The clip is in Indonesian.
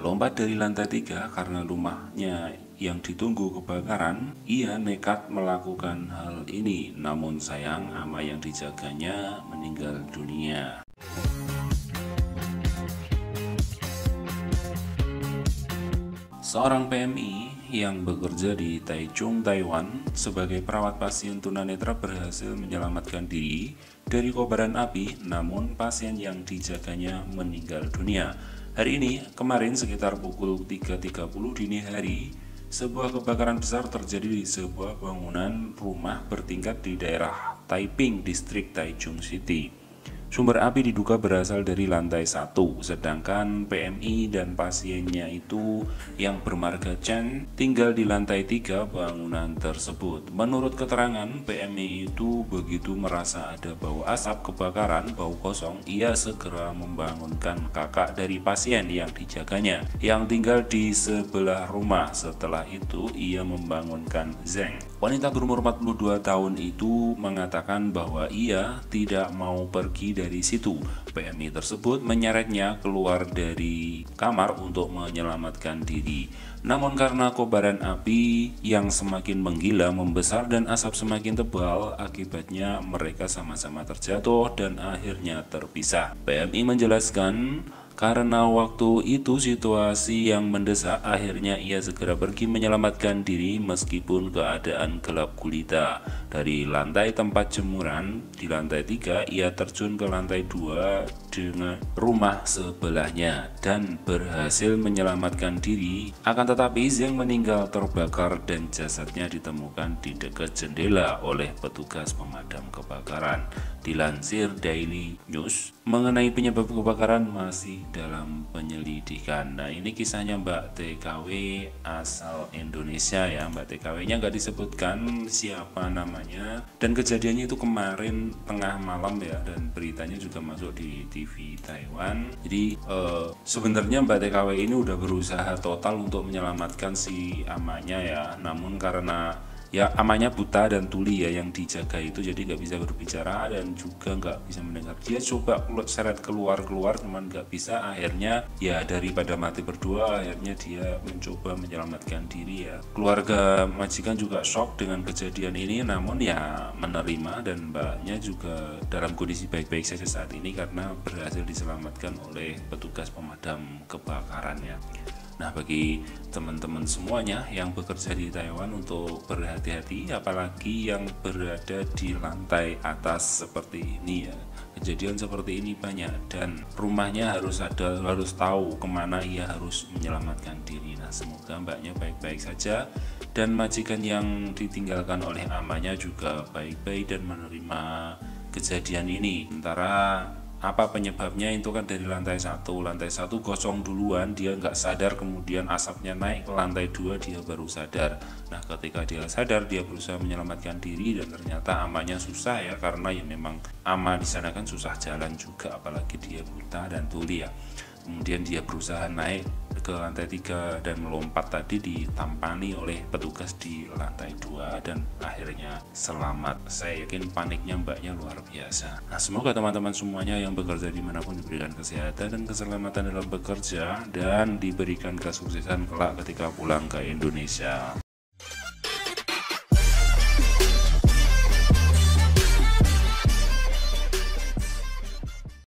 lompat dari lantai 3 karena rumahnya yang ditunggu kebakaran. Ia nekat melakukan hal ini, namun sayang ama yang dijaganya meninggal dunia. Seorang PMI yang bekerja di Taichung, Taiwan sebagai perawat pasien tunanetra berhasil menyelamatkan diri dari kobaran api, namun pasien yang dijaganya meninggal dunia. Hari ini, kemarin sekitar pukul 3.30 dini hari, sebuah kebakaran besar terjadi di sebuah bangunan rumah bertingkat di daerah Taiping, distrik Taichung City. Sumber api diduga berasal dari lantai 1, sedangkan PMI dan pasiennya itu yang bermarga Chen tinggal di lantai 3 bangunan tersebut. Menurut keterangan, PMI itu begitu merasa ada bau asap kebakaran, bau kosong, ia segera membangunkan kakak dari pasien yang dijaganya, yang tinggal di sebelah rumah. Setelah itu, ia membangunkan Zheng. Wanita berumur 42 tahun itu mengatakan bahwa ia tidak mau pergi dari situ. PMI tersebut menyeretnya keluar dari kamar untuk menyelamatkan diri. Namun karena kobaran api yang semakin menggila, membesar dan asap semakin tebal, akibatnya mereka sama-sama terjatuh dan akhirnya terpisah. PMI menjelaskan karena waktu itu situasi yang mendesak, akhirnya ia segera pergi menyelamatkan diri meskipun keadaan gelap gulita. Dari lantai tempat jemuran di lantai 3, ia terjun ke lantai 2 dengan rumah sebelahnya dan berhasil menyelamatkan diri. Akan tetapi Zheng meninggal terbakar dan jasadnya ditemukan di dekat jendela oleh petugas pemadam kebakaran. Dilansir Daily News, mengenai penyebab kebakaran masih dalam penyelidikan. Nah, ini kisahnya Mbak TKW asal Indonesia ya. Mbak TKW-nya nggak disebutkan siapa namanya, dan kejadiannya itu kemarin tengah malam ya, dan beritanya juga masuk di TV Taiwan. Jadi sebenarnya Mbak TKW ini udah berusaha total untuk menyelamatkan si amanya ya, namun karena ya amanya buta dan tuli ya yang dijaga itu, jadi nggak bisa berbicara dan juga nggak bisa mendengar. Dia coba seret keluar cuman nggak bisa. Akhirnya ya daripada mati berdua, akhirnya dia mencoba menyelamatkan diri ya. Keluarga majikan juga shock dengan kejadian ini, namun ya menerima, dan mbaknya juga dalam kondisi baik-baik saja saat ini karena berhasil diselamatkan oleh petugas pemadam kebakaran ya. Nah, bagi teman-teman semuanya yang bekerja di Taiwan untuk berhati-hati, apalagi yang berada di lantai atas seperti ini ya. Kejadian seperti ini banyak dan rumahnya harus tahu kemana ia harus menyelamatkan diri. Nah, semoga mbaknya baik-baik saja dan majikan yang ditinggalkan oleh amanya juga baik-baik dan menerima kejadian ini. Sementara apa penyebabnya itu kan dari lantai 1 kosong duluan, dia nggak sadar, kemudian asapnya naik ke lantai 2, dia baru sadar. Nah, ketika dia sadar, dia berusaha menyelamatkan diri dan ternyata amanya susah ya, karena ya memang ama di sana kan susah jalan juga, apalagi dia buta dan tuli ya. Kemudian dia berusaha naik ke lantai 3 dan melompat, tadi ditampani oleh petugas di lantai 2 dan akhirnya selamat. Saya yakin paniknya mbaknya luar biasa. Nah, semoga teman-teman semuanya yang bekerja dimanapun diberikan kesehatan dan keselamatan dalam bekerja dan diberikan kesuksesan kelak ketika pulang ke Indonesia.